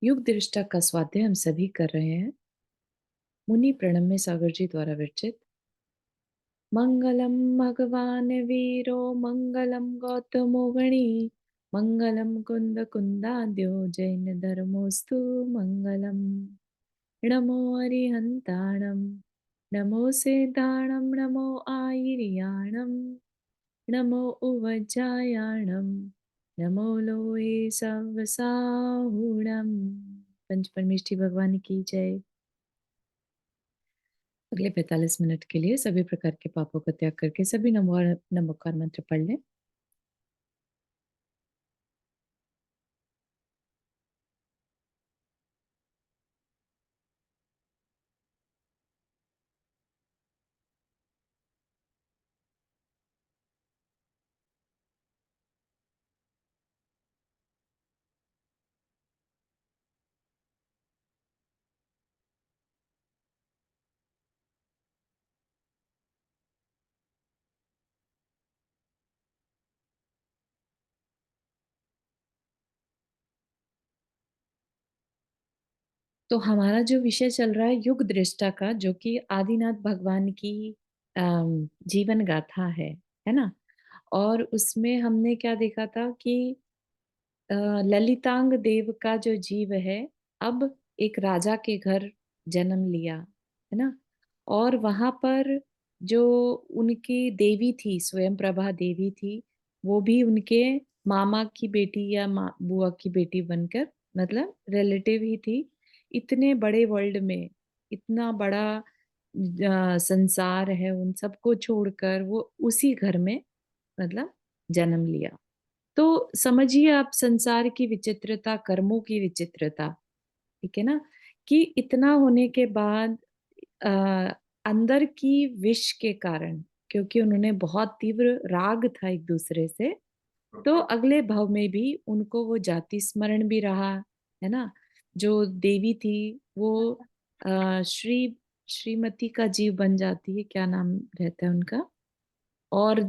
युग दृष्टा का स्वाध्याय हम सभी कर रहे हैं। मुनि प्रणम्य सागर जी द्वारा विरचित। मंगलम भगवान वीरो मंगलम गौतमो गणी मंगलम कुंद कुंदाद्यो जैन धर्मोस्तु मंगलम। नमो अरिहंताणम नमो सेताणम नमो आयर्याणम नमो उवज्जायाणम नमो लोहे सवसाहुणम। पंच परमेष्ठी भगवान की जय। अगले 45 मिनट के लिए सभी प्रकार के पापों का त्याग करके सभी नमोकार मंत्र पढ़ लें। तो हमारा जो विषय चल रहा है युग दृष्टा का, जो कि आदिनाथ भगवान की जीवन गाथा है ना। और उसमें हमने क्या देखा था कि ललितांग देव का जो जीव है, अब एक राजा के घर जन्म लिया, है ना। और वहां पर जो उनकी देवी थी, स्वयं प्रभा देवी थी, वो भी उनके मामा की बेटी या बुआ की बेटी बनकर, मतलब रिलेटिव ही थी। इतने बड़े वर्ल्ड में इतना बड़ा संसार है, उन सबको छोड़कर वो उसी घर में मतलब जन्म लिया। तो समझिए आप संसार की विचित्रता, कर्मों की विचित्रता। ठीक है ना, कि इतना होने के बाद अ, अंदर की विष के कारण, क्योंकि उन्होंने बहुत तीव्र राग था एक दूसरे से, तो अगले भाव में भी उनको वो जाति स्मरण भी रहा, है ना। जो देवी थी वो श्रीमती का जीव बन जाती है, क्या नाम रहता है उनका, और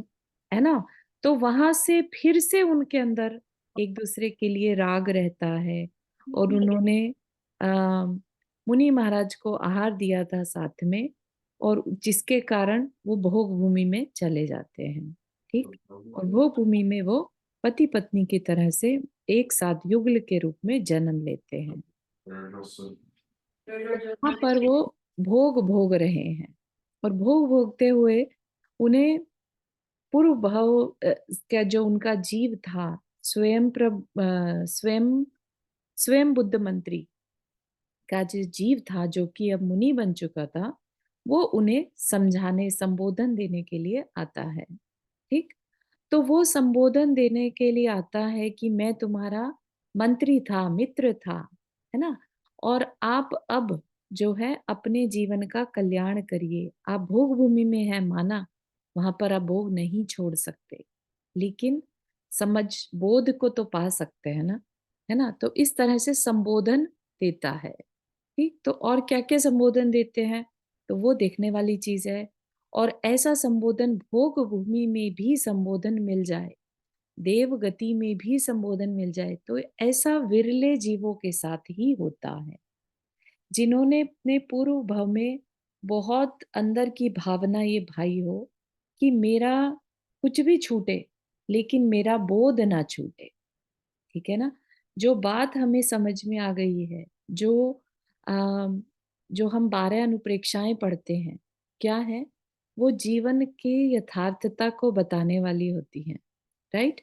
है ना। तो वहां से फिर से उनके अंदर एक दूसरे के लिए राग रहता है। और उन्होंने आ, मुनि महाराज को आहार दिया था साथ में, और जिसके कारण वो भोग भूमि में चले जाते हैं। ठीक। और भोग भूमि में वो पति पत्नी की तरह से एक साथ युगल के रूप में जन्म लेते हैं। वहां पर वो भोग भोग रहे हैं, और भोग भोगते हुए उन्हें पूर्व भाव का जो उनका जीव था, स्वयं स्वयं बुद्ध मंत्री का जो जीव था, जो कि अब मुनि बन चुका था, वो उन्हें समझाने, संबोधन देने के लिए आता है। ठीक। तो वो संबोधन देने के लिए आता है कि मैं तुम्हारा मंत्री था, मित्र था, है ना। और आप अब जो है अपने जीवन का कल्याण करिए। आप भोग भूमि में है माना, वहां पर आप भोग नहीं छोड़ सकते, लेकिन समझ बोध को तो पा सकते हैं ना, है ना। तो इस तरह से संबोधन देता है। ठीक। तो और क्या क्या संबोधन देते हैं, तो वो देखने वाली चीज है। और ऐसा संबोधन भोग भूमि में भी संबोधन मिल जाए, देव गति में भी संबोधन मिल जाए, तो ऐसा विरले जीवों के साथ ही होता है, जिन्होंने अपने पूर्व भाव में बहुत अंदर की भावना ये भाई हो कि मेरा कुछ भी छूटे, लेकिन मेरा बोध ना छूटे। ठीक है ना। जो बात हमें समझ में आ गई है, जो जो हम 12 अनुप्रेक्षाएं पढ़ते हैं, क्या है वो, जीवन के यथार्थता को बताने वाली होती हैं। राइट।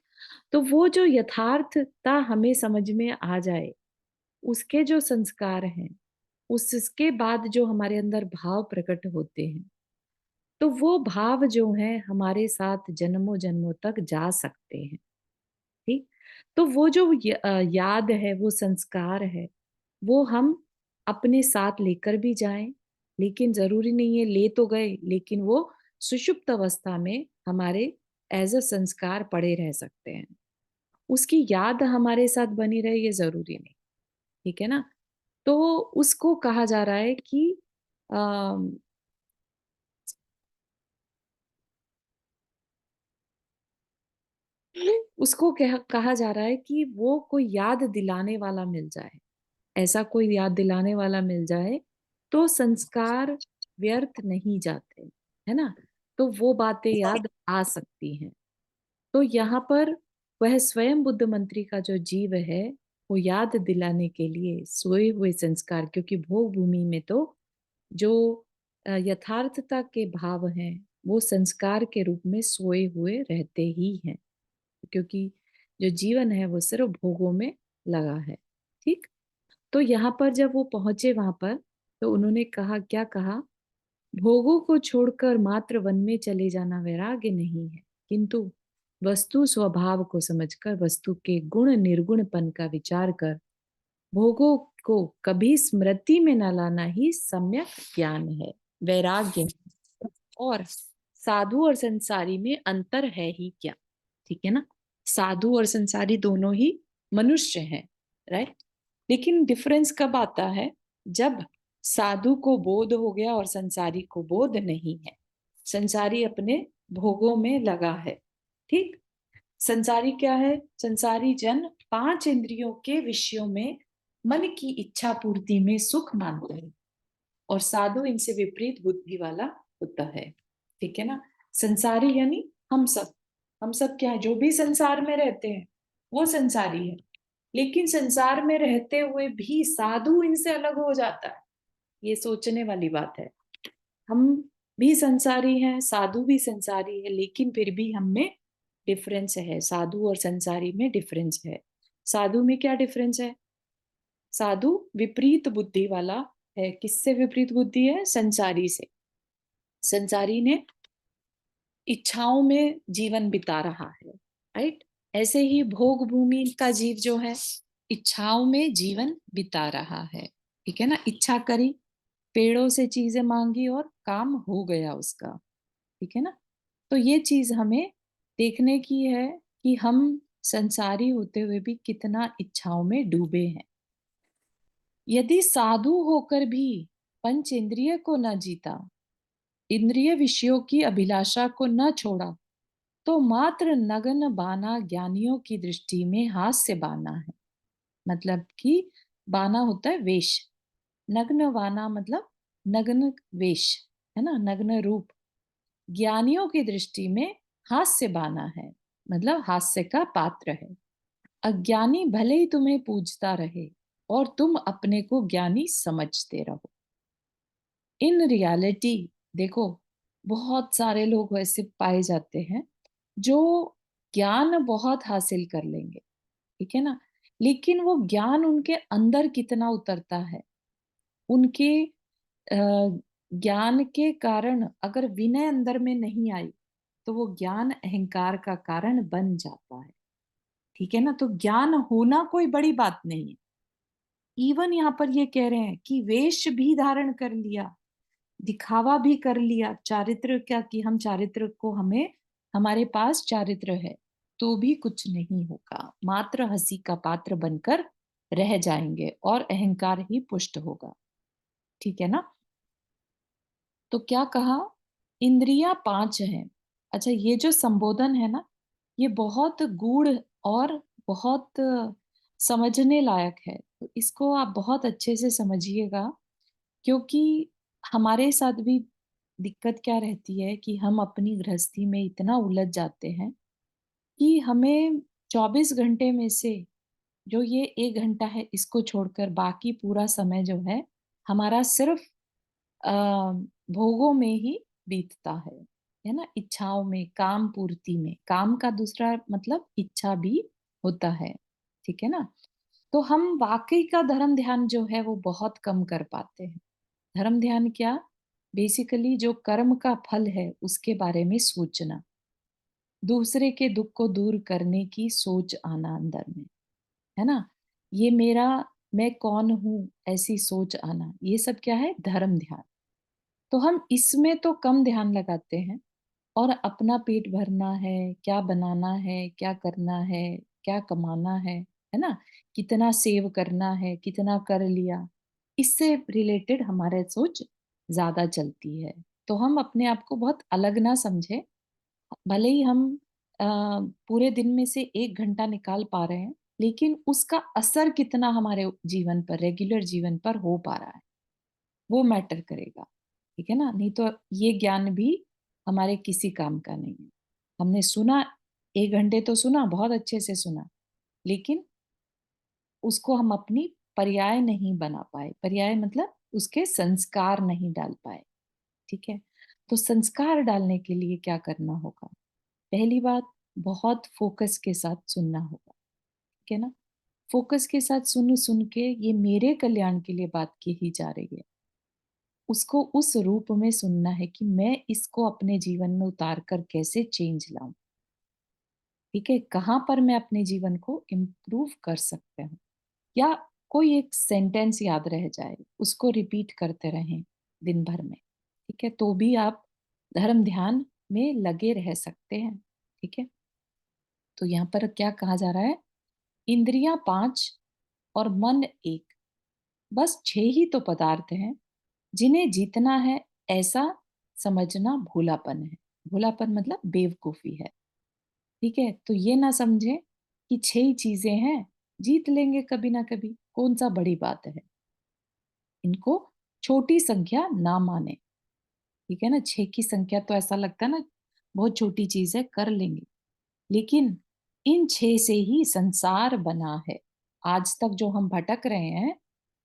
तो वो जो यथार्थता हमें समझ में आ जाए, उसके जो संस्कार हैं, उसके बाद जो हमारे अंदर भाव प्रकट होते हैं, तो वो भाव जो है हमारे साथ जन्मों जन्मों तक जा सकते हैं। ठीक। तो वो जो याद है, वो संस्कार है, वो हम अपने साथ लेकर भी जाएं, लेकिन जरूरी नहीं है ले तो गए, लेकिन वो सुषुप्त अवस्था में हमारे एज अ संस्कार पड़े रह सकते हैं। उसकी याद हमारे साथ बनी रहे ये जरूरी नहीं। ठीक है ना। तो उसको कहा जा रहा है कि अम, उसको कहा जा रहा है कि वो कोई याद दिलाने वाला मिल जाए। ऐसा कोई याद दिलाने वाला मिल जाए तो संस्कार व्यर्थ नहीं जाते, है ना? तो वो बातें याद आ सकती हैं। तो यहाँ पर वह स्वयं बुद्ध मंत्री का जो जीव है, वो याद दिलाने के लिए सोए हुए संस्कार, क्योंकि भोग भूमि में तो जो यथार्थता के भाव हैं, वो संस्कार के रूप में सोए हुए रहते ही हैं, क्योंकि जो जीवन है वो सिर्फ भोगों में लगा है। ठीक? तो यहाँ पर जब वो पहुंचे वहां पर, तो उन्होंने कहा, क्या कहा? भोगों को छोड़कर मात्र वन में चले जाना वैराग्य नहीं है, किंतु वस्तु स्वभाव को समझकर वस्तु के गुण निर्गुणपन का विचार कर भोगों को कभी स्मृति में न लाना ही सम्यक ज्ञान है, वैराग्य है। और साधु और संसारी में अंतर है ही क्या? ठीक है ना? साधु और संसारी दोनों ही मनुष्य हैं, राइट? लेकिन डिफरेंस कब आता है? जब साधु को बोध हो गया और संसारी को बोध नहीं है। संसारी अपने भोगों में लगा है। ठीक? संसारी क्या है? संसारी जन पांच इंद्रियों के विषयों में मन की इच्छा पूर्ति में सुख मानते हैं, और साधु इनसे विपरीत बुद्धि वाला होता है। ठीक है ना? संसारी यानी हम सब। हम सब क्या है? जो भी संसार में रहते हैं वो संसारी है। लेकिन संसार में रहते हुए भी साधु इनसे अलग हो जाता है। ये सोचने वाली बात है। हम भी संसारी हैं, साधु भी संसारी है, लेकिन फिर भी हम में डिफरेंस है। साधु और संसारी में डिफरेंस है। साधु में क्या डिफरेंस है? साधु विपरीत बुद्धि वाला है। किससे विपरीत बुद्धि है? संसारी से। संसारी ने इच्छाओं में जीवन बिता रहा है, राइट? ऐसे ही भोग भूमि का जीव जो है, इच्छाओं में जीवन बिता रहा है। ठीक है ना? इच्छा करी, पेड़ों से चीजें मांगी और काम हो गया उसका। ठीक है ना? तो ये चीज हमें देखने की है कि हम संसारी होते हुए भी कितना इच्छाओं में डूबे हैं। यदि साधु होकर भी पंच इंद्रिय को न जीता, इंद्रिय विषयों की अभिलाषा को न छोड़ा, तो मात्र नग्न बाना ज्ञानियों की दृष्टि में हास्य बाना है। मतलब कि बाना होता है वेश। नग्न बाना मतलब नग्न वेश, है ना? नग्न रूप। ज्ञानियों की दृष्टि में हास्य बाना है, मतलब हास्य का पात्र है। अज्ञानी भले ही तुम्हें पूजता रहे और तुम अपने को ज्ञानी समझते रहो। इन रियलिटी देखो, बहुत सारे लोग वैसे पाए जाते हैं जो ज्ञान बहुत हासिल कर लेंगे, ठीक है ना? लेकिन वो ज्ञान उनके अंदर कितना उतरता है, उनके ज्ञान के कारण अगर विनय अंदर में नहीं आई, तो वो ज्ञान अहंकार का कारण बन जाता है। ठीक है ना? तो ज्ञान होना कोई बड़ी बात नहीं है। इवन यहाँ पर ये कह रहे हैं कि वेश भी धारण कर लिया, दिखावा भी कर लिया, चारित्र क्या कि हम चारित्र को, हमें हमारे पास चारित्र है, तो भी कुछ नहीं होगा। मात्र हंसी का पात्र बनकर रह जाएंगे और अहंकार ही पुष्ट होगा। ठीक है ना? तो क्या कहा? इंद्रियां पांच हैं। अच्छा, ये जो संबोधन है ना, ये बहुत गूढ़ और बहुत समझने लायक है। तो इसको आप बहुत अच्छे से समझिएगा, क्योंकि हमारे साथ भी दिक्कत क्या रहती है कि हम अपनी गृहस्थी में इतना उलझ जाते हैं कि हमें 24 घंटे में से जो ये 1 घंटा है, इसको छोड़कर बाकी पूरा समय जो है हमारा सिर्फ अ, भोगों में ही बीतता है ना? इच्छाओं में, काम पूर्ति में। काम का दूसरा मतलब इच्छा भी होता है। ठीक है ना? तो हम वाकई का धर्म ध्यान जो है वो बहुत कम कर पाते हैं। धर्म ध्यान क्या? बेसिकली जो कर्म का फल है उसके बारे में सोचना, दूसरे के दुख को दूर करने की सोच आना अंदर में, है ना? ये मेरा, मैं कौन हूं, ऐसी सोच आना, ये सब क्या है? धर्म ध्यान। तो हम इसमें तो कम ध्यान लगाते हैं, और अपना पेट भरना है, क्या बनाना है, क्या करना है, क्या कमाना है ना? कितना सेव करना है, कितना कर लिया, इससे रिलेटेड हमारे सोच ज्यादा चलती है। तो हम अपने आप को बहुत अलग ना समझे। भले ही हम पूरे दिन में से 1 घंटा निकाल पा रहे हैं, लेकिन उसका असर कितना हमारे जीवन पर, रेगुलर जीवन पर हो पा रहा है, वो मैटर करेगा। ठीक है ना? नहीं तो ये ज्ञान भी हमारे किसी काम का नहीं है। हमने सुना, 1 घंटे तो सुना, बहुत अच्छे से सुना, लेकिन उसको हम अपनी पर्याय नहीं बना पाए। पर्याय मतलब उसके संस्कार नहीं डाल पाए। ठीक है? तो संस्कार डालने के लिए क्या करना होगा? पहली बात, बहुत फोकस के साथ सुनना होगा। ठीक है ना? फोकस के साथ सुन सुन के ये मेरे कल्याण के लिए बात की ही जा रही है, उसको उस रूप में सुनना है कि मैं इसको अपने जीवन में उतार कर कैसे चेंज लाऊं। ठीक है? कहाँ पर मैं अपने जीवन को इम्प्रूव कर सकते हूँ, या कोई एक सेंटेंस याद रह जाए, उसको रिपीट करते रहें दिन भर में। ठीक है? तो भी आप धर्म ध्यान में लगे रह सकते हैं। ठीक है? तो यहाँ पर क्या कहा जा रहा है? इंद्रियां 5 और मन 1, बस 6 ही तो पदार्थ हैं जिन्हें जीतना है, ऐसा समझना भोलापन है। भोलापन मतलब बेवकूफी है। ठीक है? तो ये ना समझे कि 6 ही चीजें हैं, जीत लेंगे कभी ना कभी, कौन सा बड़ी बात है। इनको छोटी संख्या ना माने। ठीक है ना? 6 की संख्या तो ऐसा लगता है ना, बहुत छोटी चीज है, कर लेंगे। लेकिन इन 6 से ही संसार बना है। आज तक जो हम भटक रहे हैं,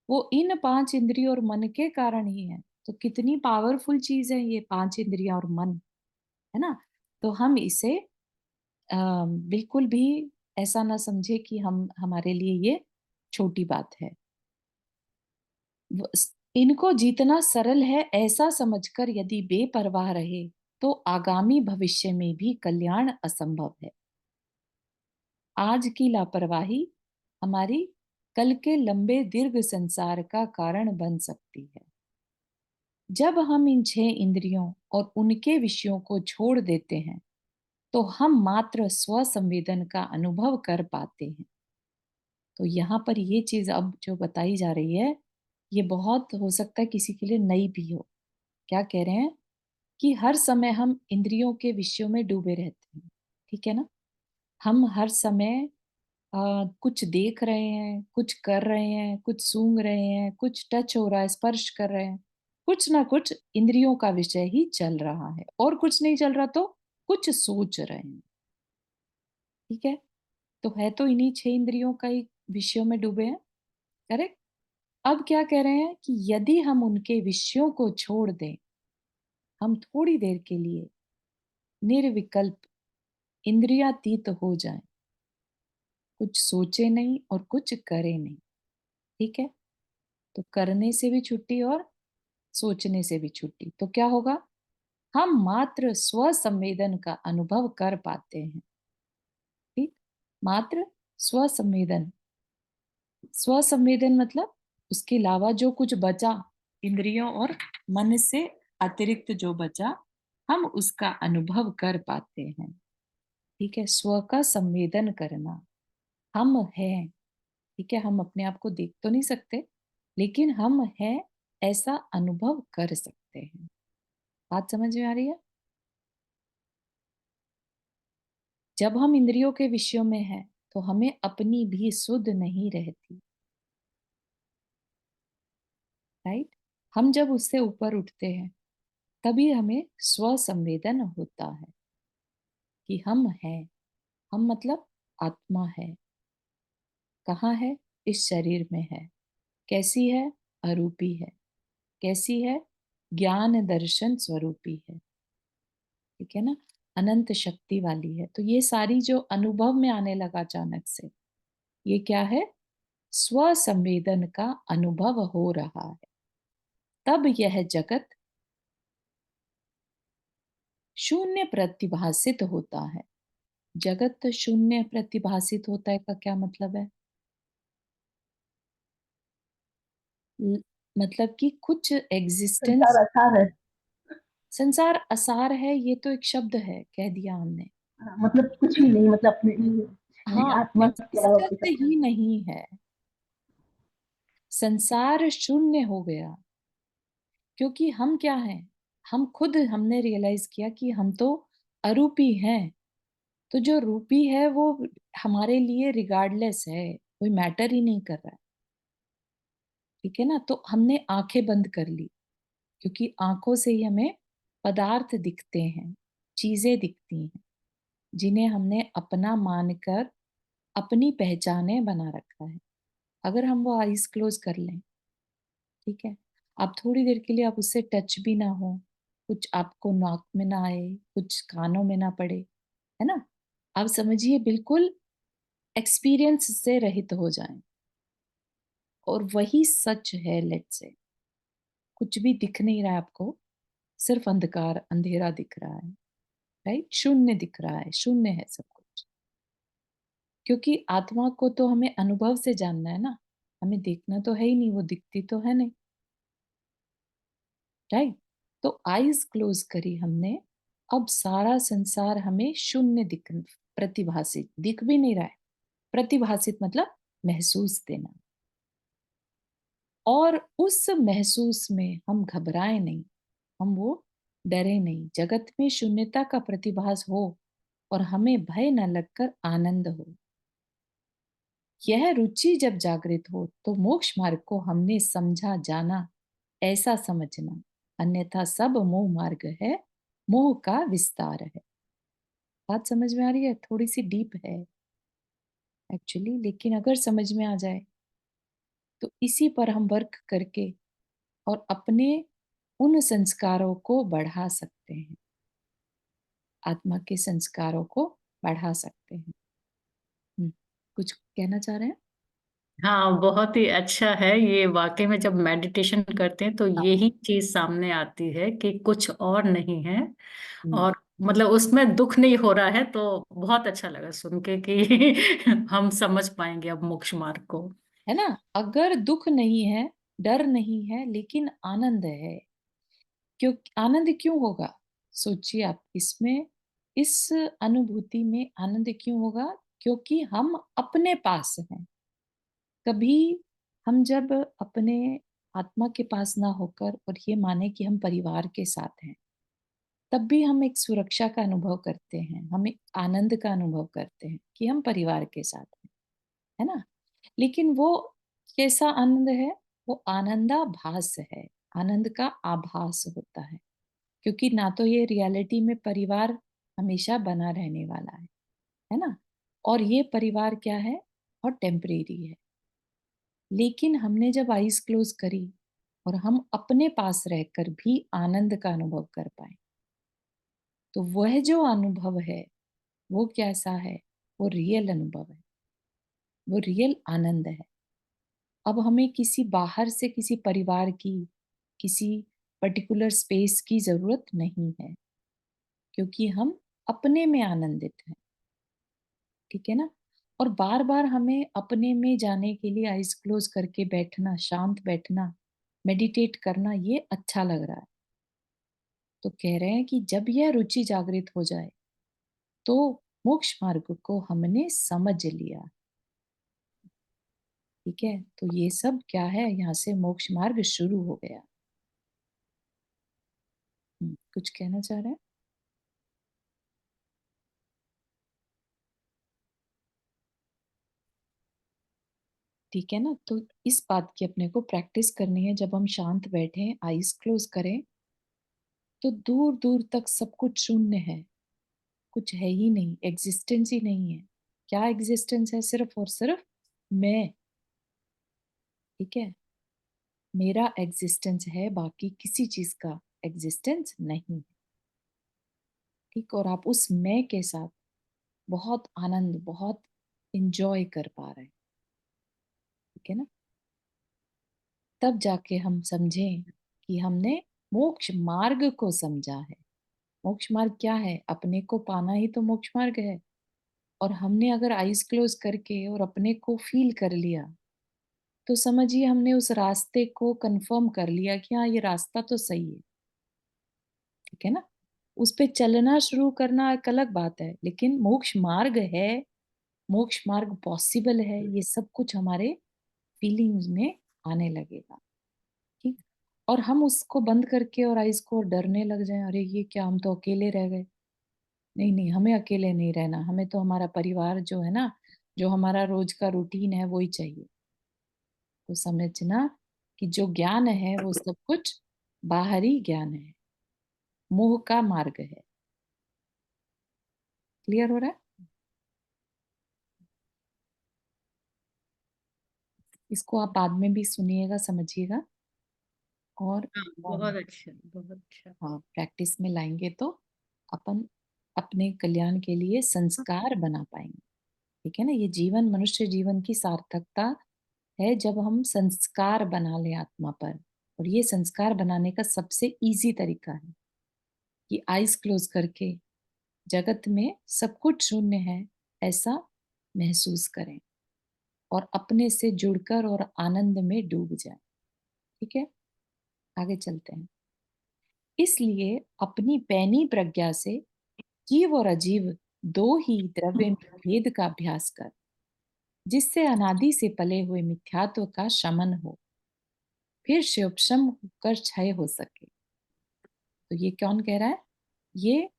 वो इन 5 इंद्रियों और मन के कारण ही है। तो कितनी पावरफुल चीज है ये 5 इंद्रियां और मन, है ना? तो हम इसे बिल्कुल भी ऐसा ना समझे कि हम हमारे लिए ये छोटी बात है। इनको जीतना सरल है, ऐसा समझकर यदि बेपरवाह रहे तो आगामी भविष्य में भी कल्याण असंभव है। आज की लापरवाही हमारी कल के लंबे दीर्घ संसार का कारण बन सकती है। जब हम इन 6 इंद्रियों और उनके विषयों को छोड़ देते हैं, तो हम मात्र स्व संवेदन का अनुभव कर पाते हैं। तो यहाँ पर ये चीज अब जो बताई जा रही है, ये बहुत हो सकता है किसी के लिए नई भी हो। क्या कह रहे हैं? कि हर समय हम इंद्रियों के विषयों में डूबे रहते हैं। ठीक है ना? हम हर समय कुछ देख रहे हैं, कुछ कर रहे हैं, कुछ सूंघ रहे हैं, कुछ टच हो रहा है, स्पर्श कर रहे हैं, कुछ ना कुछ इंद्रियों का विषय ही चल रहा है, और कुछ नहीं चल रहा तो कुछ सोच रहे हैं। ठीक है? तो है तो इन्हीं 6 इंद्रियों का ही विषयों में डूबे हैं। करेक्ट? अब क्या कह रहे हैं कि यदि हम उनके विषयों को छोड़ दें, हम थोड़ी देर के लिए निर्विकल्प इंद्रियातीत हो जाएं, कुछ सोचे नहीं और कुछ करे नहीं। ठीक है? तो करने से भी छुट्टी और सोचने से भी छुट्टी। तो क्या होगा? हम मात्र स्व संवेदन का अनुभव कर पाते हैं। ठीक? मात्र स्व संवेदन। स्व संवेदन मतलब उसके अलावा जो कुछ बचा, इंद्रियों और मन से अतिरिक्त जो बचा, हम उसका अनुभव कर पाते हैं। ठीक है? स्व का संवेदन करना। हम हैं। ठीक है? हम अपने आप को देख तो नहीं सकते, लेकिन हम हैं ऐसा अनुभव कर सकते हैं। बात समझ में आ रही है? जब हम इंद्रियों के विषयों में हैं, तो हमें अपनी भी सुध नहीं रहती। राइट? हम जब उससे ऊपर उठते हैं, तभी हमें स्व संवेदन होता है कि हम हैं। हम मतलब आत्मा है। कहाँ है? इस शरीर में है। कैसी है? अरूपी है। कैसी है? ज्ञान दर्शन स्वरूपी है। ठीक है ना? अनंत शक्ति वाली है। तो ये सारी जो अनुभव में आने लगा अचानक से, ये क्या है? स्व संवेदन का अनुभव हो रहा है। तब यह जगत शून्य प्रतिभासित होता है। जगत शून्य प्रतिभासित होता है का क्या मतलब है? ल- मतलब कि कुछ संसार एग्जिस्टेंस। आसार है। संसार असार है, ये तो एक शब्द है, कह दिया हमने। हाँ, मतलब कुछ भी नहीं, मतलब अपने लिए कुछ नहीं, हाँ, आत्मा के अलावा कोई एग्जिस्टेंस सब कुछ ही नहीं है। संसार शून्य हो गया, क्योंकि हम क्या हैं? हम खुद हमने रियलाइज किया कि हम तो अरूपी हैं। तो जो रूपी है वो हमारे लिए रिगार्डलेस है, कोई मैटर ही नहीं कर रहा है। ठीक है ना? तो हमने आंखें बंद कर ली, क्योंकि आंखों से ही हमें पदार्थ दिखते हैं, चीजें दिखती हैं, जिन्हें हमने अपना मानकर अपनी पहचाने बना रखा है। अगर हम वो आईज क्लोज कर लें, ठीक है, आप थोड़ी देर के लिए आप उससे टच भी ना हो, कुछ आपको नाक में ना आए, कुछ कानों में ना पड़े, है ना? आप समझिए बिल्कुल एक्सपीरियंस से रहित हो जाएं, और वही सच है। लेट्स से कुछ भी दिख नहीं रहा है आपको, सिर्फ अंधकार, अंधेरा दिख रहा है, राइट? शून्य दिख रहा है, शून्य है सब कुछ। क्योंकि आत्मा को तो हमें अनुभव से जानना है ना, हमें देखना तो है ही नहीं, वो दिखती तो है नहीं, राइट? तो आईज क्लोज करी हमने, अब सारा संसार हमें शून्य दिख, प्रतिभासित दिख भी नहीं रहा है। प्रतिभासित मतलब महसूस देना, और उस महसूस में हम घबराए नहीं, हम वो डरे नहीं। जगत में शून्यता का प्रतिभास हो और हमें भय न लगकर आनंद हो, यह रुचि जब जागृत हो तो मोक्ष मार्ग को हमने समझा जाना, ऐसा समझना, अन्यथा सब मोह मार्ग है, मोह का विस्तार है। बात समझ में आ रही है? थोड़ी सी डीप है एक्चुअली, लेकिन अगर समझ में आ जाए तो इसी पर हम वर्क करके और अपने उन संस्कारों को बढ़ा सकते हैं, आत्मा के संस्कारों को बढ़ा सकते हैं। कुछ कहना चाह रहे हैं? हाँ, बहुत ही अच्छा है ये। वाकई में जब मेडिटेशन करते हैं तो हाँ। यही चीज सामने आती है कि कुछ और नहीं है। हम्म, और मतलब उसमें दुख नहीं हो रहा है, तो बहुत अच्छा लगा सुन के कि हम समझ पाएंगे अब मोक्ष मार्ग को। है ना? अगर दुख नहीं है, डर नहीं है, लेकिन आनंद है। क्यों? आनंद क्यों होगा? सोचिए आप इसमें, इस अनुभूति में आनंद क्यों होगा? क्योंकि हम अपने पास हैं। कभी हम जब अपने आत्मा के पास ना होकर और ये माने कि हम परिवार के साथ हैं, तब भी हम एक सुरक्षा का अनुभव करते हैं, हम एक आनंद का अनुभव करते हैं कि हम परिवार के साथ हैं, है ना? लेकिन वो कैसा आनंद है? वो आनंदाभास है, आनंद का आभास होता है। क्योंकि ना तो ये रियलिटी में परिवार हमेशा बना रहने वाला है ना? और ये परिवार क्या है? और टेम्परेरी है। लेकिन हमने जब आईज क्लोज करी और हम अपने पास रहकर भी आनंद का अनुभव कर पाए, तो वह जो अनुभव है वो कैसा है? वो रियल अनुभव है, वो रियल आनंद है। अब हमें किसी बाहर से, किसी परिवार की, किसी पर्टिकुलर स्पेस की जरूरत नहीं है, क्योंकि हम अपने में आनंदित हैं। ठीक है ना? और बार बार हमें अपने में जाने के लिए आइज क्लोज करके बैठना, शांत बैठना, मेडिटेट करना, ये अच्छा लग रहा है। तो कह रहे हैं कि जब यह रुचि जागृत हो जाए तो मोक्ष मार्ग को हमने समझ लिया। ठीक है? तो ये सब क्या है? यहाँ से मोक्ष मार्ग शुरू हो गया। कुछ कहना चाह रहे हैं? ठीक है ना? तो इस बात की अपने को प्रैक्टिस करनी है। जब हम शांत बैठे, आईज क्लोज करें, तो दूर दूर तक सब कुछ शून्य है, कुछ है ही नहीं, एग्जिस्टेंस ही नहीं है। क्या एग्जिस्टेंस है? सिर्फ और सिर्फ मैं। ठीक है? मेरा एग्जिस्टेंस है, बाकी किसी चीज का एग्जिस्टेंस नहीं है। ठीक? और आप उस मैं के साथ बहुत आनंद, बहुत इंजॉय कर पा रहे हैं। ठीक है ना? तब जाके हम समझें कि हमने मोक्ष मार्ग को समझा है। मोक्ष मार्ग क्या है? अपने को पाना ही तो मोक्ष मार्ग है। और हमने अगर आईज क्लोज करके और अपने को फील कर लिया, तो समझिए हमने उस रास्ते को कंफर्म कर लिया कि हाँ, ये रास्ता तो सही है। ठीक है ना? उस पे चलना शुरू करना एक अलग बात है, लेकिन मोक्ष मार्ग है, मोक्ष मार्ग पॉसिबल है, ये सब कुछ हमारे फीलिंग्स में आने लगेगा। ठीक? और हम उसको बंद करके और आइज को डरने लग जाएं, अरे ये क्या, हम तो अकेले रह गए, नहीं नहीं, हमें अकेले नहीं रहना, हमें तो हमारा परिवार जो है ना, जो हमारा रोज का रूटीन है, वो ही चाहिए। तो समझना कि जो ज्ञान है वो सब कुछ बाहरी ज्ञान है, मोह का मार्ग है। क्लियर हो रहा है? इसको आप बाद में भी सुनिएगा, समझिएगा, और हाँ, बहुत अच्छा, बहुत अच्छा। हाँ, प्रैक्टिस में लाएंगे तो अपन अपने कल्याण के लिए संस्कार बना पाएंगे। ठीक है ना? ये जीवन, मनुष्य जीवन की सार्थकता है जब हम संस्कार बना ले आत्मा पर। और ये संस्कार बनाने का सबसे इजी तरीका है कि आईज क्लोज करके जगत में सब कुछ शून्य है ऐसा महसूस करें और अपने से जुड़कर और आनंद में डूब जाए। ठीक है, आगे चलते हैं। इसलिए अपनी पैनी प्रज्ञा से जीव और अजीव दो ही द्रव्य में भेद का अभ्यास कर, जिससे अनादि से पले हुए मिथ्यात्व का शमन हो, फिर शिवक्षम होकर क्षय हो सके। तो ये कौन कह रहा है? ये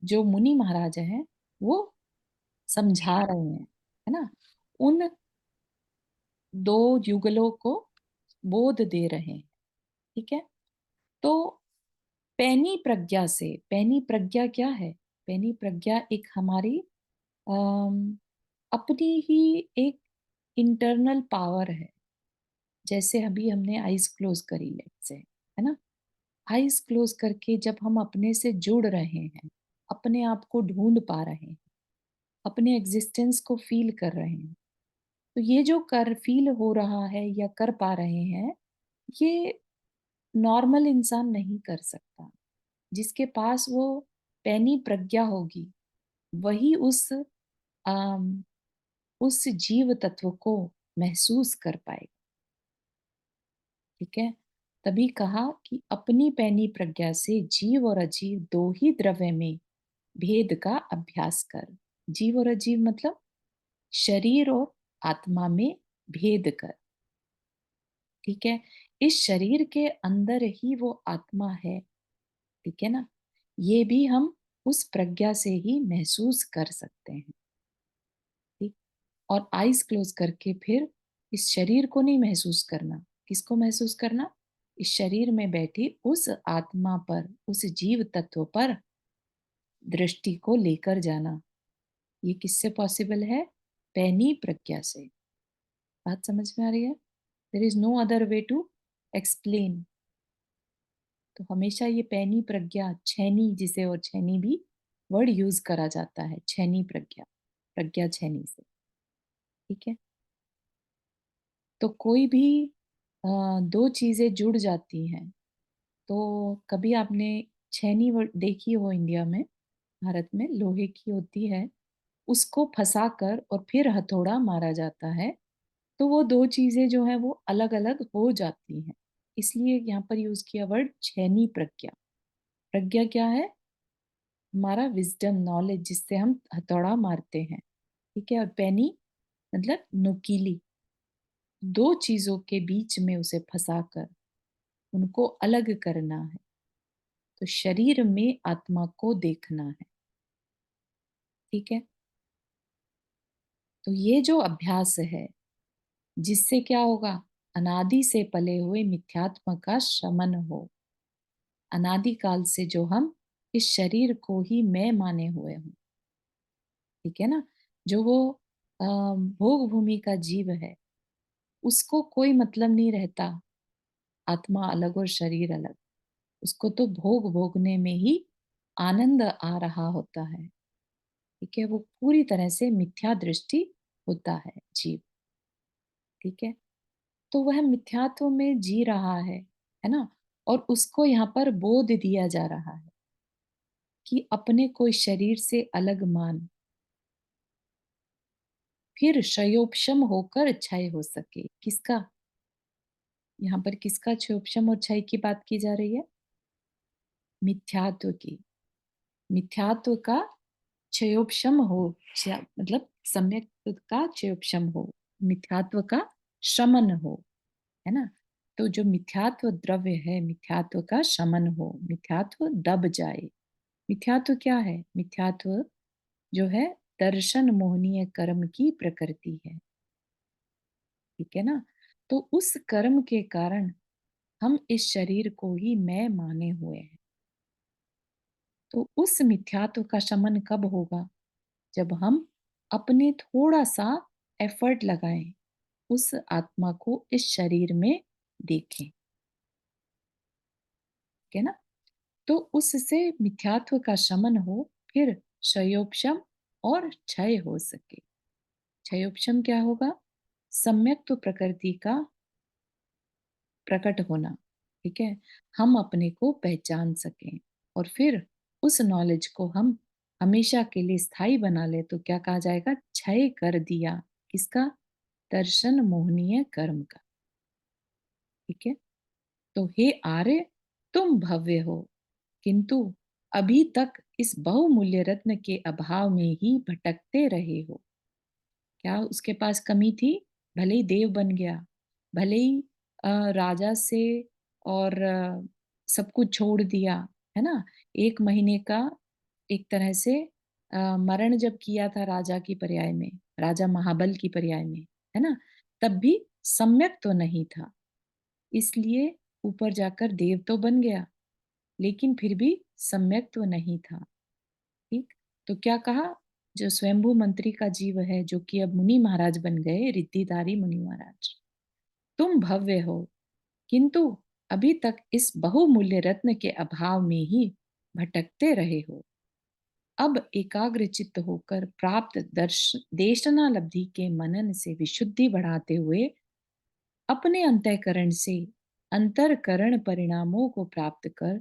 जो मुनि महाराज हैं वो समझा रहे हैं, है ना, उन दो युगलों को बोध दे रहे हैं। ठीक है, तो पैनी प्रज्ञा से, पैनी प्रज्ञा क्या है? पैनी प्रज्ञा एक हमारी अम, अपनी ही एक इंटरनल पावर है। जैसे अभी हमने आईज क्लोज करी, लेट से, है ना, आईज क्लोज करके जब हम अपने से जुड़ रहे हैं, अपने आप को ढूंढ पा रहे हैं, अपने एग्जिस्टेंस को फील कर रहे हैं, तो ये जो कर फील हो रहा है या कर पा रहे हैं, ये नॉर्मल इंसान नहीं कर सकता। जिसके पास वो पैनी प्रज्ञा होगी वही आम, उस जीव तत्व को महसूस कर पाएगा। ठीक है, तभी कहा कि अपनी पैनी प्रज्ञा से जीव और अजीव दो ही द्रव्य में भेद का अभ्यास कर। जीव और अजीव मतलब शरीर और आत्मा में भेद कर। ठीक है, इस शरीर के अंदर ही वो आत्मा है। ठीक है ना, ये भी हम उस प्रज्ञा से ही महसूस कर सकते हैं। ठीक, और आईज क्लोज करके फिर इस शरीर को नहीं महसूस करना, किसको महसूस करना? इस शरीर में बैठी उस आत्मा पर, उस जीव तत्व पर दृष्टि को लेकर जाना। ये किससे पॉसिबल है? पैनी प्रज्ञा से। बात समझ में आ रही है? There is no other way to explain. तो हमेशा ये पैनी प्रज्ञा, छैनी जिसे, और छैनी भी वर्ड यूज करा जाता है, छैनी प्रज्ञा, प्रज्ञा छैनी से। ठीक है, तो कोई भी दो चीजें जुड़ जाती हैं, तो कभी आपने छैनी देखी हो इंडिया में, भारत में लोहे की होती है, उसको फंसा कर और फिर हथौड़ा मारा जाता है, तो वो दो चीजें जो है वो अलग अलग हो जाती हैं। इसलिए यहाँ पर यूज किया वर्ड छैनी प्रज्ञा। प्रज्ञा क्या है? हमारा विजडम, नॉलेज, जिससे हम हथौड़ा मारते हैं। ठीक है, और पैनी मतलब नुकीली, दो चीजों के बीच में उसे फंसाकर उनको अलग करना है। तो शरीर में आत्मा को देखना है। ठीक है, तो ये जो अभ्यास है, जिससे क्या होगा? अनादि से पले हुए मिथ्यात्म का शमन हो। अनादि काल से जो हम इस शरीर को ही मैं माने हुए हूं, ठीक है ना, जो वो भोग भूमि का जीव है, उसको कोई मतलब नहीं रहता आत्मा अलग और शरीर अलग। उसको तो भोग भोगने में ही आनंद आ रहा होता है। ठीक है, वो पूरी तरह से मिथ्या दृष्टि होता है जीव। ठीक है, तो वह मिथ्यात्व में जी रहा है ना, और उसको यहाँ पर बोध दिया जा रहा है कि अपने को इस शरीर से अलग मान, फिर क्षयोपशम होकर क्षय हो सके। किसका? यहाँ पर किसका क्षयोपशम और क्षय की बात की जा रही है? मिथ्यात्व की। मिथ्यात्व का क्षयोपशम हो, मतलब सम्यक का क्षयोपशम हो, मिथ्यात्व का शमन हो, है ना। तो जो मिथ्यात्व द्रव्य है, मिथ्यात्व का शमन हो, मिथ्यात्व दब जाए, मिथ्यात्व क्या है? मिथ्यात्व जो है दर्शन मोहनीय कर्म की प्रकृति है, ठीक है ना। तो उस कर्म के कारण हम इस शरीर को ही मैं माने हुए हैं। तो उस मिथ्यात्व का शमन कब होगा? जब हम अपने थोड़ा सा एफर्ट लगाएं, उस आत्मा को इस शरीर में देखें, ठीक है ना। तो उससे मिथ्यात्व का शमन हो, फिर क्षयोपशम और क्षय हो सके। क्षयोपशम क्या होगा? सम्यक्त्व प्रकृति का प्रकट होना, ठीक है। हम अपने को पहचान सकें और फिर उस नॉलेज को हम हमेशा के लिए स्थायी बना ले, तो क्या कहा जाएगा? क्षय कर दिया। किसका? दर्शन मोहनीय कर्म का, ठीक है। तो हे आर्य, तुम भव्य हो, किंतु अभी तक इस बहुमूल्य रत्न के अभाव में ही भटकते रहे हो। क्या उसके पास कमी थी? भले ही देव बन गया, भले ही राजा से और सब कुछ छोड़ दिया, है ना। 1 महीने का एक तरह से मरण जब किया था राजा की पर्याय में, राजा महाबल की पर्याय में, है ना, तब भी सम्यक तो नहीं था। इसलिए ऊपर जाकर देव तो बन गया, लेकिन फिर भी सम्यक तो नहीं था, ठीक। तो क्या कहा? जो स्वयंभू मंत्री का जीव है, जो कि अब मुनि महाराज बन गए, रिद्धिधारी मुनि महाराज, तुम भव्य हो, किंतु अभी तक इस बहुमूल्य रत्न के अभाव में ही भटकते रहे हो। अब एकाग्र चित्त होकर प्राप्त देशना लब्धि के मनन से विशुद्धि बढ़ाते हुए अपने अंतःकरण से अंतरकरण परिणामों को प्राप्त कर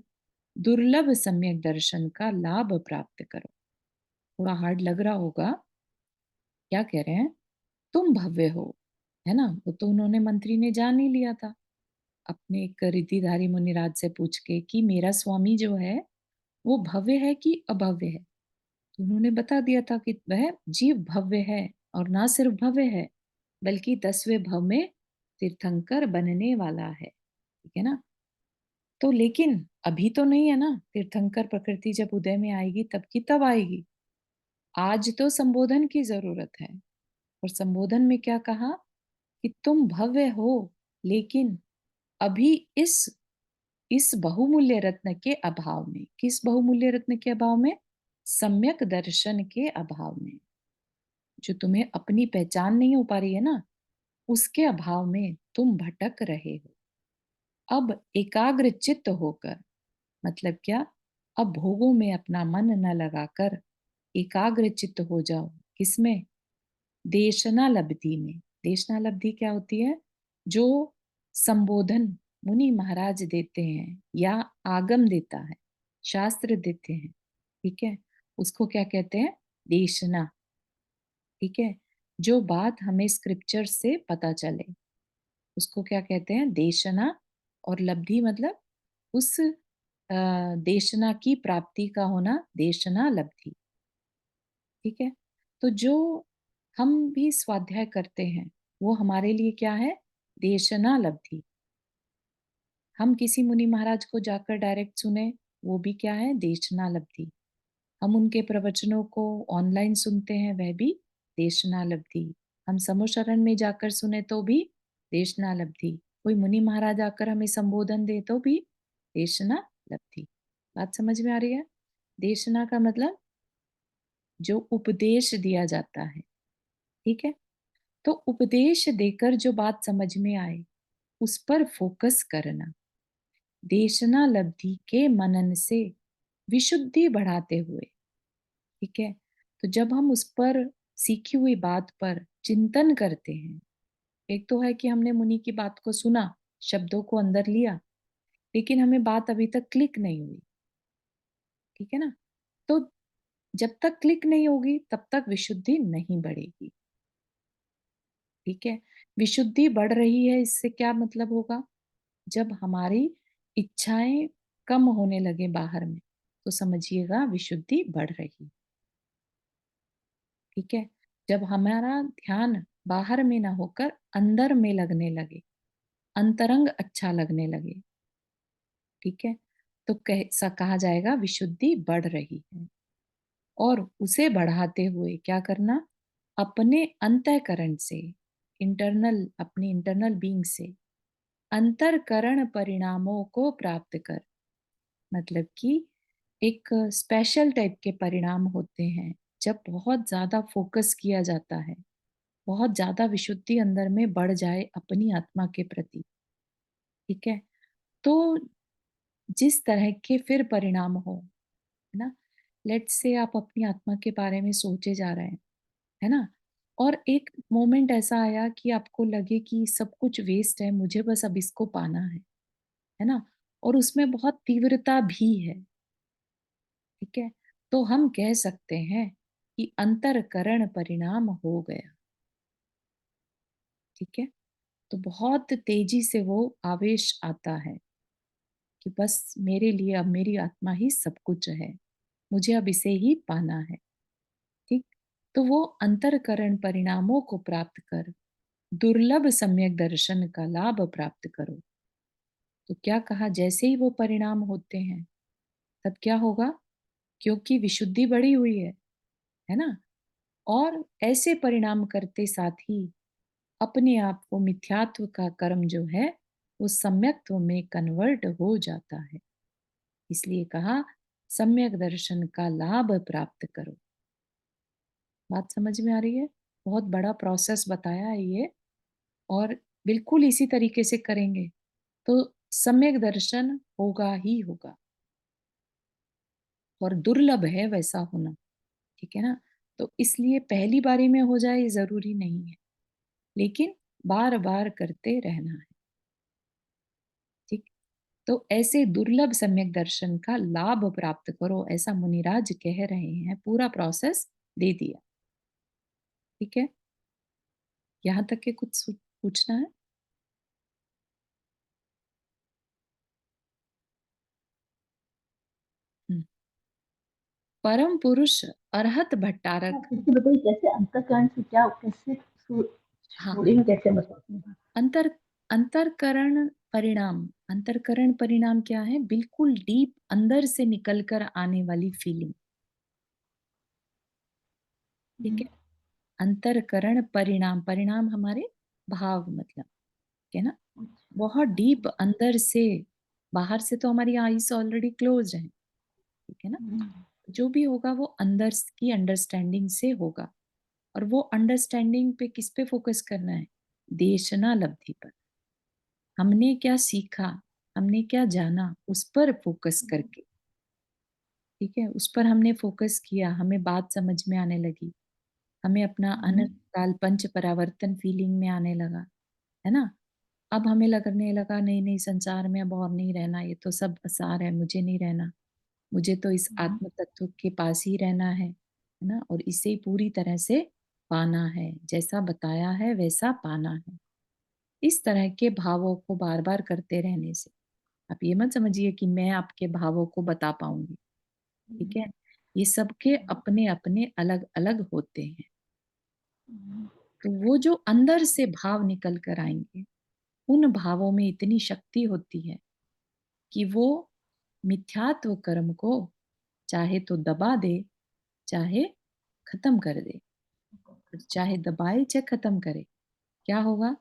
दुर्लभ सम्यक दर्शन का लाभ प्राप्त करो। थोड़ा हार्ड लग रहा होगा। क्या कह रहे हैं? तुम भव्य हो, है ना। वो तो उन्होंने, मंत्री ने जान ही लिया था अपने एक रिद्धिधारी मुनिराज से पूछ के कि मेरा स्वामी जो है वो भव्य है कि अभव्य है। तो उन्होंने बता दिया था कि वह जीव भव्य है, और ना सिर्फ भव्य है, बल्कि 10वें भव में तीर्थंकर बनने वाला है, ठीक है ना। तो लेकिन अभी तो नहीं है ना, तीर्थंकर प्रकृति जब उदय में आएगी तब की तब आएगी। आज तो संबोधन की जरूरत है। और संबोधन में क्या कहा? कि तुम भव्य हो, लेकिन अभी इस बहुमूल्य रत्न के अभाव में। किस बहुमूल्य रत्न के अभाव में? सम्यक दर्शन के अभाव में। जो तुम्हें अपनी पहचान नहीं हो पा रही है ना, उसके अभाव में तुम भटक रहे हो। अब एकाग्र चित्त होकर, मतलब क्या? अब भोगों में अपना मन न लगाकर एकाग्र चित्त हो जाओ। किसमें? देशना लब्धि में। देशना लब्धि क्या होती है? जो संबोधन मुनि महाराज देते हैं या आगम देता है, शास्त्र देते हैं, ठीक है, उसको क्या कहते हैं? देशना, ठीक है। जो बात हमें स्क्रिप्चर से पता चले उसको क्या कहते हैं? देशना। और लब्धि मतलब उस देशना की प्राप्ति का होना, देशना लब्धि, ठीक है। तो जो हम भी स्वाध्याय करते हैं वो हमारे लिए क्या है? देशना लब्धि। हम किसी मुनि महाराज को जाकर डायरेक्ट सुने, वो भी क्या है? देशना लब्धि। हम उनके प्रवचनों को ऑनलाइन सुनते हैं, वह भी देशना लब्धि। हम समूह में जाकर सुने तो भी देशना लब्धि। कोई मुनि महाराज आकर हमें संबोधन दे तो भी देशना लब्धि। बात समझ में आ रही है? देशना का मतलब जो उपदेश दिया जाता है, ठीक है। तो उपदेश देकर जो बात समझ में आए उस पर फोकस करना, देशना लब्धि के मनन से विशुद्धि बढ़ाते हुए, ठीक है। तो जब हम उस पर सीखी हुई बात पर चिंतन करते हैं, एक तो है कि हमने मुनि की बात को सुना, शब्दों को अंदर लिया, लेकिन हमें बात अभी तक क्लिक नहीं हुई, ठीक है ना। तो जब तक क्लिक नहीं होगी तब तक विशुद्धि नहीं बढ़ेगी, ठीक है। विशुद्धि बढ़ रही है, इससे क्या मतलब होगा? जब हमारी इच्छाएं कम होने लगे बाहर में, तो समझिएगा विशुद्धि बढ़ रही, ठीक है। जब हमारा ध्यान बाहर में ना होकर अंदर में लगने लगे, अंतरंग अच्छा लगने लगे, ठीक है, तो कहा जाएगा विशुद्धि बढ़ रही है। और उसे बढ़ाते हुए क्या करना, अपने अंतःकरण से, अपनी इंटरनल बीइंग से अंतरकरण परिणामों को प्राप्त कर, मतलब कि एक स्पेशल टाइप के परिणाम होते हैं जब बहुत ज्यादा फोकस किया जाता है, बहुत ज्यादा विशुद्धि अंदर में बढ़ जाए अपनी आत्मा के प्रति। ठीक है, तो जिस तरह के फिर परिणाम हो, है ना, लेट्स से आप अपनी आत्मा के बारे में सोचे जा रहे हैं, है ना, और एक मोमेंट ऐसा आया कि आपको लगे कि सब कुछ वेस्ट है, मुझे बस अब इसको पाना है ना, और उसमें बहुत तीव्रता भी है। ठीक है, तो हम कह सकते हैं कि अंतरकरण परिणाम हो गया। ठीक है, तो बहुत तेजी से वो आवेश आता है कि बस मेरे लिए अब मेरी आत्मा ही सब कुछ है, मुझे अब इसे ही पाना है। ठीक, तो वो अंतरकरण परिणामों को प्राप्त कर दुर्लभ सम्यक दर्शन का लाभ प्राप्त करो। तो क्या कहा, जैसे ही वो परिणाम होते हैं तब क्या होगा, क्योंकि विशुद्धि बढ़ी हुई है ना, और ऐसे परिणाम करते साथ ही अपने आप को मिथ्यात्व का कर्म जो है वो सम्यक्त्व में कन्वर्ट हो जाता है। इसलिए कहा सम्यक दर्शन का लाभ प्राप्त करो। बात समझ में आ रही है? बहुत बड़ा प्रोसेस बताया है ये, और बिल्कुल इसी तरीके से करेंगे तो सम्यक दर्शन होगा ही होगा, और दुर्लभ है वैसा होना। ठीक है ना, तो इसलिए पहली बारी में हो जाए ये जरूरी नहीं है, लेकिन बार बार करते रहना है। ठीक, तो ऐसे दुर्लभ सम्यक दर्शन का लाभ प्राप्त करो, ऐसा मुनिराज कह रहे हैं। पूरा प्रोसेस दे दिया। ठीक है, यहाँ तक के कुछ पूछना है? हम्म। परम पुरुष अरहत हाँ, भट्टारक। फिर से बताइए कैसे अंतःकरण से क्या कैसे हाँ, छोड़ेंगे, कैसे मतलब। अंतर अंतरकरण परिणाम, अंतरकरण परिणाम क्या है, बिल्कुल डीप अंदर से निकल कर आने वाली फीलिंग। ठीक है, अंतरकरण परिणाम, परिणाम हमारे भाव मतलब, है ना, बहुत डीप अंदर से। बाहर से तो हमारी आईज ऑलरेडी क्लोज है, ठीक है ना, जो भी होगा वो अंदर की अंडरस्टैंडिंग से होगा। और वो अंडरस्टैंडिंग पे किस पे फोकस करना है, देशना लब्धि पर। हमने क्या सीखा, हमने क्या जाना, उस पर फोकस करके। ठीक है, उस पर हमने फोकस किया, हमें बात समझ में आने लगी, हमें अपना अनंत काल पंच परावर्तन फीलिंग में आने लगा, है ना। अब हमें लगने लगा नहीं नहीं, संसार में अब और नहीं रहना, ये तो सब असार है, मुझे नहीं रहना, मुझे तो इस आत्म तत्व के पास ही रहना है ना, और इसे पूरी तरह से पाना है, जैसा बताया है वैसा पाना है। इस तरह के भावों को बार बार करते रहने से, आप ये मत समझिए कि मैं आपके भावों को बता पाऊंगी। ठीक है, ये सबके अपने अपने अलग अलग होते हैं। तो वो जो अंदर से भाव निकल कर आएंगे, उन भावों में इतनी शक्ति होती है कि वो मिथ्यात्व कर्म को चाहे तो दबा दे, चाहे खत्म कर दे। चाहे दबाए चाहे खत्म करे, क्या होगा,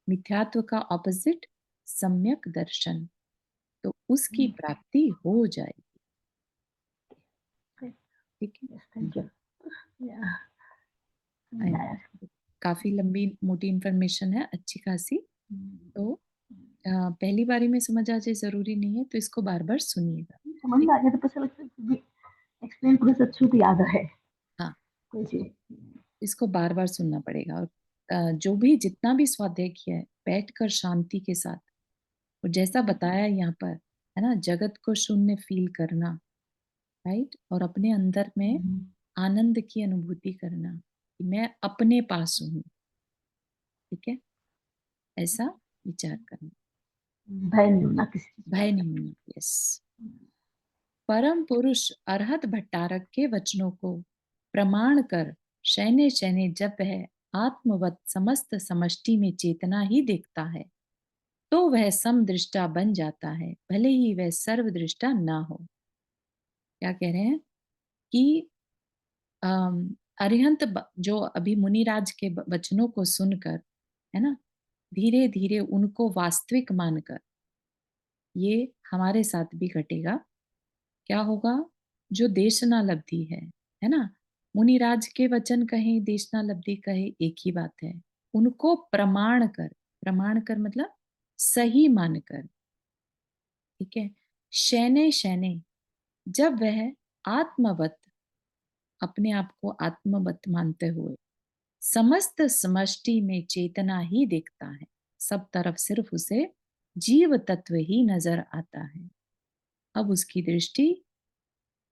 मिथ्यात्व का ऑपोजिट सम्यक दर्शन, तो उसकी प्राप्ति हो जाएगी। ठीक है, थैंक यू। And काफी लंबी मोटी इंफॉर्मेशन है, अच्छी खासी। तो पहली बारी में समझ आ जाए जरूरी नहीं है, तो इसको बार बार सुनिएगा। समझ में आ गया तो पता लगता है कि एक्सप्लेन पूरा अच्छे से याद है हाँ, कोई चीज। इसको बार बार सुनना पड़ेगा। और जो भी जितना भी स्वाध्याय किया है, बैठकर शांति के साथ, और जैसा बताया यहाँ पर, है ना, जगत को शून्य फील करना, राइट, और अपने अंदर में आनंद की अनुभूति करना कि मैं अपने पास हूँ। ठीक है, ऐसा विचार करना, भय नहीं होना किसी चीज का। भय नहीं होना। यस, परम पुरुष अरहत भट्टारक के वचनों को प्रमाण कर शैने शैने जब वह आत्मवत समस्त समष्टि में चेतना ही देखता है, तो वह समदृष्टा बन जाता है, भले ही वह सर्वदृष्टा ना हो। क्या कह रहे हैं कि अम, अरिहंत जो अभी मुनिराज के वचनों को सुनकर, है ना, धीरे धीरे उनको वास्तविक मानकर, ये हमारे साथ भी घटेगा। क्या होगा? जो देशनालब्धि है ना, मुनिराज के वचन कहें, देशनालब्धि कहे, एक ही बात है। उनको प्रमाण कर मतलब सही मानकर, ठीक है, शैने शैने, जब वह आत्मवत, अपने आप को आत्मवत मानते हुए समस्त समष्टि में चेतना ही देखता है, सब तरफ सिर्फ उसे जीव तत्व ही नजर आता है। अब उसकी दृष्टि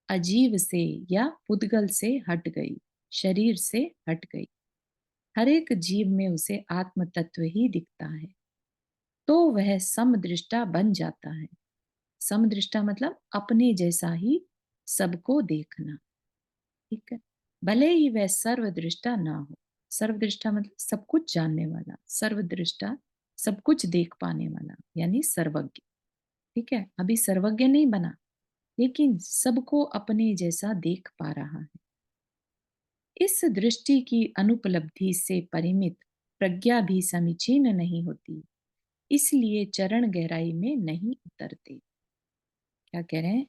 अजीव से या पुद्गल से हट गई, शरीर से हट गई। हर एक जीव में उसे आत्म तत्व ही दिखता है। तो वह समदृष्टा बन जाता है। समदृष्टा मतलब अपने जैसा ही सबको देखना, ठीक है, भले ही वह सर्वदृष्टा ना हो। सर्वदृष्टा मतलब सब कुछ जानने वाला, सर्वदृष्टा सब कुछ देख पाने वाला, यानी सर्वज्ञ। ठीक है, अभी सर्वज्ञ नहीं बना, लेकिन सबको अपने जैसा देख पा रहा है। इस दृष्टि की अनुपलब्धि से परिमित प्रज्ञा भी समीचीन नहीं होती, इसलिए चरण गहराई में नहीं उतरते। क्या कह रहे हैं?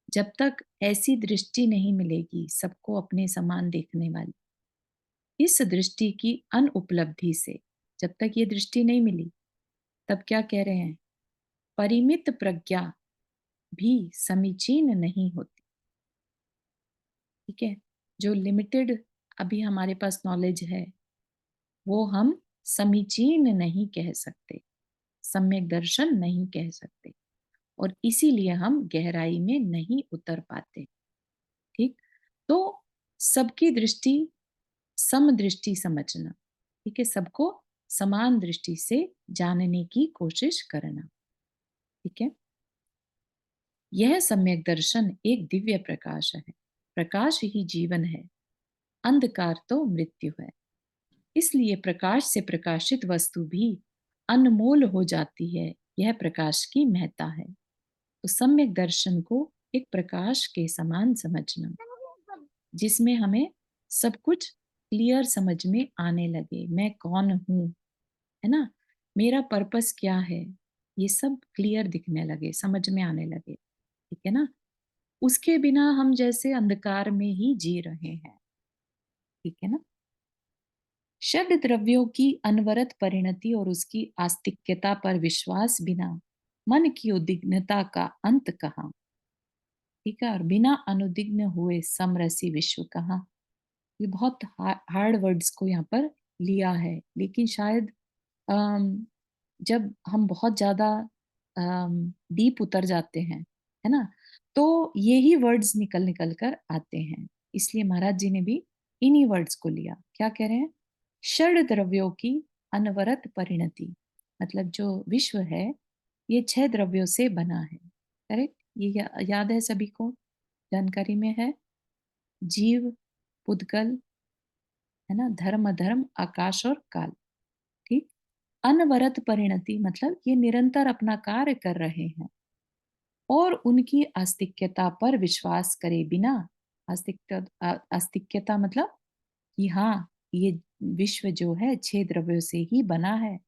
जब तक ऐसी दृष्टि नहीं मिलेगी सबको अपने समान देखने वाली, इस दृष्टि की अनुपलब्धि से, जब तक ये दृष्टि नहीं मिली, तब क्या कह रहे हैं? परिमित प्रज्ञा भी समीचीन नहीं होती। ठीक है, जो लिमिटेड अभी हमारे पास नॉलेज है, वो हम समीचीन नहीं कह सकते, सम्यक दर्शन नहीं कह सकते, और इसीलिए हम गहराई में नहीं उतर पाते। ठीक, तो सबकी दृष्टि समदृष्टि समझना, ठीक है, सबको समान दृष्टि से जानने की कोशिश करना। ठीक है, यह सम्यक दर्शन एक दिव्य प्रकाश है। प्रकाश ही जीवन है, अंधकार तो मृत्यु है। इसलिए प्रकाश से प्रकाशित वस्तु भी अनमोल हो जाती है, यह प्रकाश की महत्ता है। तो सम्यक दर्शन को एक प्रकाश के समान समझना, जिसमें हमें सब कुछ क्लियर समझ में आने लगे। मैं कौन हूँ, है ना, मेरा पर्पस क्या है, ये सब क्लियर दिखने लगे, समझ में आने लगे। ठीक है ना, उसके बिना हम जैसे अंधकार में ही जी रहे हैं। ठीक है ना, षड द्रव्यों की अनवरत परिणति और उसकी आस्तिक्यता पर विश्वास बिना मन की उद्विग्नता का अंत कहाँ। ठीक है, और बिना अनुद्विग्न हुए समरसी विश्व कहाँ। ये बहुत हार्ड वर्ड्स को यहाँ पर लिया है, लेकिन शायद अम, जब हम बहुत ज्यादा डीप उतर जाते हैं, है ना, तो यही वर्ड्स निकल निकल कर आते हैं। इसलिए महाराज जी ने भी इन्हीं वर्ड्स को लिया। क्या कह रहे हैं? षड द्रव्यों की अनवरत परिणति, मतलब जो विश्व है ये 6 द्रव्यों से बना है। करेक्ट, ये याद है सभी को, जानकारी में है। जीव, पुद्गल, है ना, धर्म अधर्म, आकाश और काल। ठीक, अनवरत परिणति मतलब ये निरंतर अपना कार्य कर रहे हैं, और उनकी आस्तिक्यता पर विश्वास करे बिना। आस्तिक्यता मतलब कि हाँ, ये विश्व जो है 6 द्रव्यों से ही बना है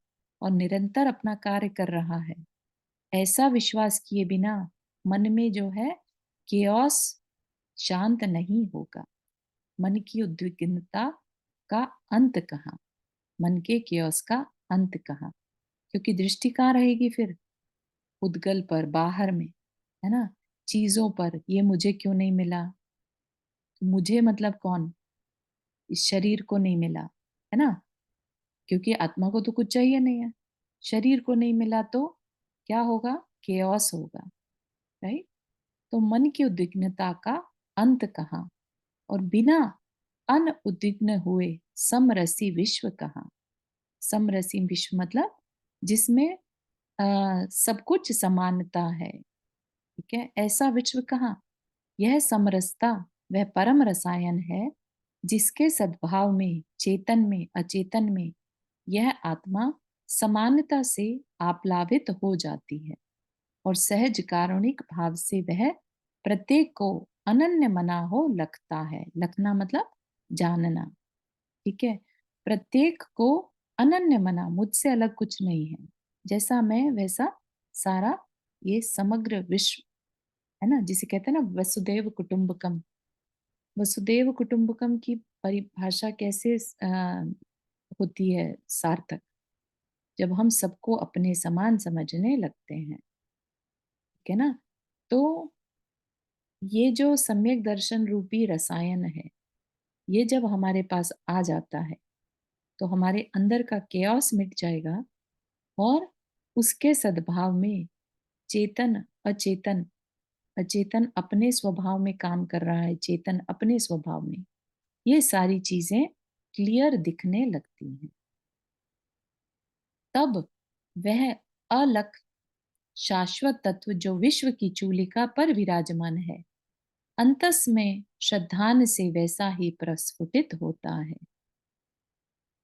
और निरंतर अपना कार्य कर रहा है, ऐसा विश्वास किए बिना मन में जो है केओस शांत नहीं होगा। मन की उद्विग्नता का अंत कहाँ, मन के केओस का अंत कहाँ? क्योंकि दृष्टि कहाँ रहेगी फिर? उद्गल पर, बाहर में, है ना, चीजों पर। ये मुझे क्यों नहीं मिला? तो मुझे मतलब कौन? इस शरीर को नहीं मिला, है ना, क्योंकि आत्मा को तो कुछ चाहिए नहीं है। शरीर को नहीं मिला तो क्या होगा? केओस होगा, राइट। तो मन की उद्विग्नता का अंत कहाँ, और बिना अनउद्विग्न हुए समरसी विश्व कहाँ? समरसी विश्व मतलब जिसमें सब कुछ समानता है। ठीक है, ऐसा विश्व कहाँ? यह समरसता वह परम रसायन है जिसके सद्भाव में चेतन में अचेतन में यह आत्मा समानता से आप्लावित हो जाती है और सहज कारुणिक भाव से वह प्रत्येक को अनन्य मना हो लगता है। लगना मतलब जानना, ठीक है। प्रत्येक को अनन्य मना, मुझसे अलग कुछ नहीं है, जैसा मैं वैसा सारा ये समग्र विश्व, है ना, जिसे कहते हैं ना वसुदेव कुटुंबकम। वसुदेव कुटुंबकम की परिभाषा कैसे होती है सार्थक, जब हम सबको अपने समान समझने लगते हैं, ठीक है ना। तो ये जो सम्यक दर्शन रूपी रसायन है, ये जब हमारे पास आ जाता है तो हमारे अंदर का केओस मिट जाएगा और उसके सद्भाव में चेतन अचेतन, अचेतन अपने स्वभाव में काम कर रहा है, चेतन अपने स्वभाव में, ये सारी चीजें क्लियर दिखने लगती हैं। तब वह अलख शाश्वत तत्व जो विश्व की चूलिका पर विराजमान है, अंतस में श्रद्धान से वैसा ही प्रस्फुटित होता है।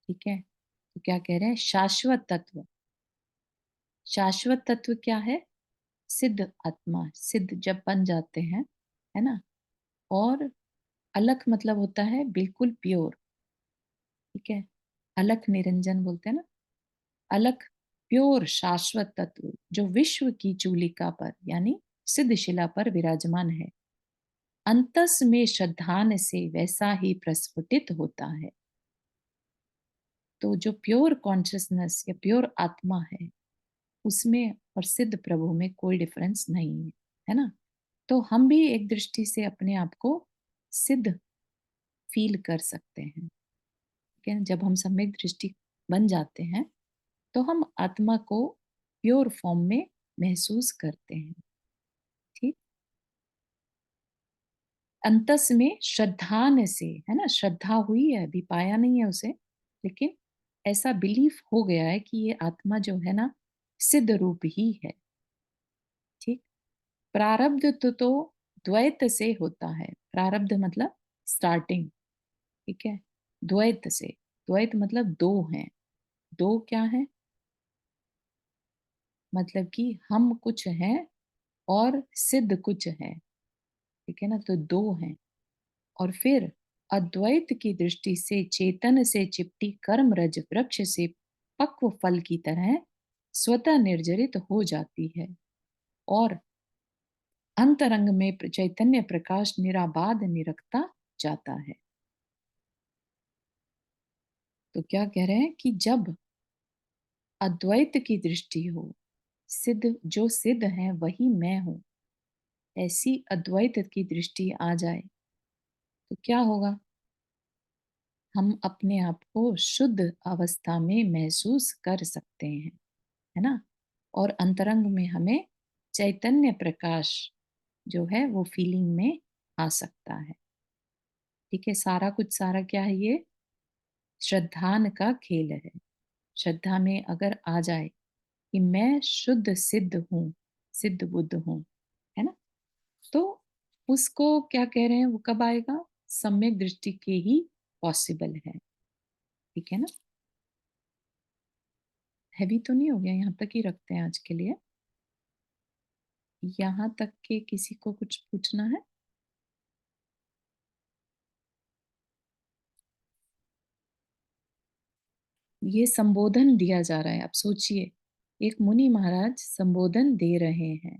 ठीक है, तो क्या कह रहे हैं? शाश्वत तत्व। शाश्वत तत्व क्या है? सिद्ध आत्मा, सिद्ध जब बन जाते हैं, है ना। और अलख मतलब होता है बिल्कुल प्योर, ठीक है। अलख निरंजन बोलते हैं ना। अलख प्योर शाश्वत तत्व जो विश्व की चूलिका पर यानी सिद्ध शिला पर विराजमान है, अंतस में श्रद्धान से वैसा ही प्रस्फुटित होता है। तो जो प्योर कॉन्शियसनेस या प्योर आत्मा है, उसमें और सिद्ध प्रभु में कोई डिफरेंस नहीं है ना। तो हम भी एक दृष्टि से अपने आप को सिद्ध फील कर सकते हैं, ठीक है। जब हम सम्यक दृष्टि बन जाते हैं तो हम आत्मा को प्योर फॉर्म में महसूस करते हैं, ठीक। अंतस में श्रद्धान से, है ना, श्रद्धा हुई है, अभी पाया नहीं है उसे, लेकिन ऐसा बिलीफ हो गया है कि ये आत्मा जो है ना सिद्ध रूप ही है, ठीक। प्रारब्ध तो द्वैत से होता है। प्रारब्ध मतलब स्टार्टिंग, ठीक है। द्वैत से, द्वैत मतलब दो हैं। दो क्या है? मतलब कि हम कुछ हैं और सिद्ध कुछ है, ठीक है ना। तो दो हैं। और फिर अद्वैत की दृष्टि से चेतन से चिपटी कर्म रज वृक्ष से पक्व फल की तरह स्वतः निर्जरित हो जाती है और अंतरंग में चैतन्य प्रकाश निराबाद निरखता जाता है। तो क्या कह रहे हैं कि जब अद्वैत की दृष्टि हो, सिद्ध जो सिद्ध है वही मैं हूं, ऐसी अद्वैत की दृष्टि आ जाए तो क्या होगा? हम अपने आप को शुद्ध अवस्था में महसूस कर सकते हैं, है ना। और अंतरंग में हमें चैतन्य प्रकाश जो है वो फीलिंग में आ सकता है, ठीक है। सारा कुछ सारा क्या है? ये श्रद्धान का खेल है। श्रद्धा में अगर आ जाए कि मैं शुद्ध सिद्ध हूँ, सिद्ध बुद्ध हूँ, है ना, तो उसको क्या कह रहे हैं, वो कब आएगा? सम्यक दृष्टि के ही पॉसिबल है, ठीक है ना। हैवी तो नहीं हो गया? यहाँ तक ही रखते हैं आज के लिए। यहाँ तक के किसी को कुछ पूछना है? ये संबोधन दिया जा रहा है। आप सोचिए, एक मुनि महाराज संबोधन दे रहे हैं,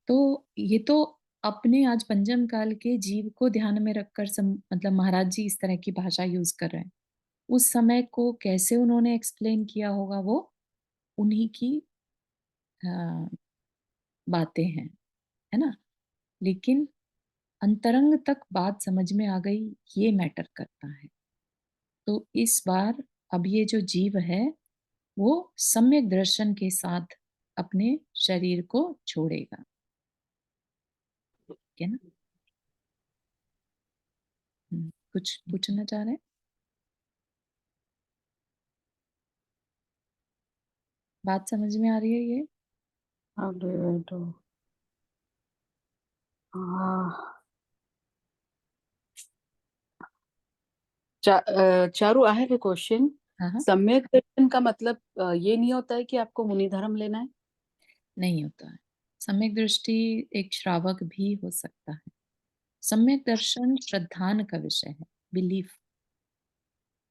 तो ये तो अपने आज पंचम काल के जीव को ध्यान में रखकर मतलब महाराज जी इस तरह की भाषा यूज कर रहे हैं। उस समय को कैसे उन्होंने एक्सप्लेन किया होगा, वो उन्हीं की अ, बातें हैं, है ना। लेकिन अंतरंग तक बात समझ में आ गई, ये मैटर करता है। तो इस बार अब ये जो जीव है वो सम्यक दर्शन के साथ अपने शरीर को छोड़ेगा, ठीक है ना। कुछ पूछना चाह रहे हैं? बात समझ में आ रही है ये? How do you do? Charu, I have a question. हाँ हाँ। सम्यक दर्शन का मतलब ये नहीं होता है कि आपको मुनि धर्म लेना है? नहीं होता है। सम्यक दृष्टि एक श्रावक भी हो सकता है। सम्यक दर्शन श्रद्धान का विषय है, बिलीफ।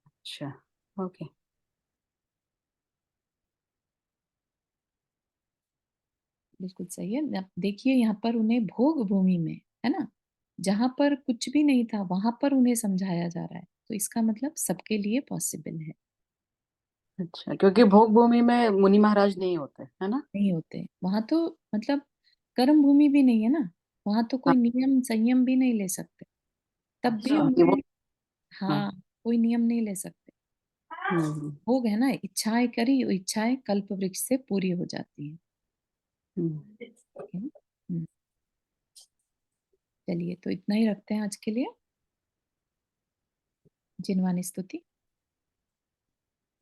अच्छा, ओके। बिल्कुल सही है। अब देखिए यहाँ पर उन्हें भोग भूमि में, है ना, जहां पर कुछ भी नहीं था वहां पर उन्हें समझाया जा रहा है, तो इसका मतलब सबके लिए पॉसिबल है। अच्छा, क्योंकि भोग भूमि में मुनि महाराज नहीं होते, है ना? नहीं होते वहां तो, मतलब कर्म भूमि भी नहीं है ना, वहां तो कोई हाँ, नियम संयम भी नहीं ले सकते, तब भी अच्छा, ये वो। उन्हें, हाँ। हाँ, कोई नियम नहीं ले सकते। हम्म। भोग है ना, इच्छाएं करी, वो इच्छाएं कल्प वृक्ष से पूरी हो जाती है। हम्म। है ना? चलिए तो इतना ही रखते हैं आज के लिए। जिनवानी स्तुति।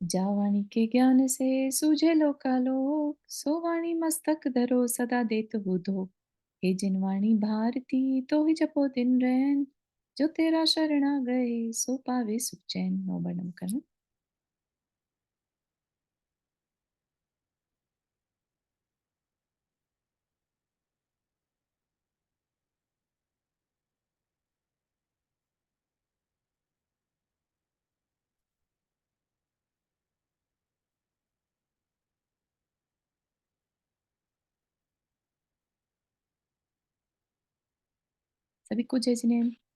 जावाणी के ज्ञान से सूझे लोकालोक, सो वाणी मस्तक धरो सदा देत बुधो। हे जिनवाणी भारती तो ही जपो दिन रैन, जो तेरा शरणा गए सो पावे सुख चैन। नौ बार नम करना। सभी को जय जिनेन्द्र।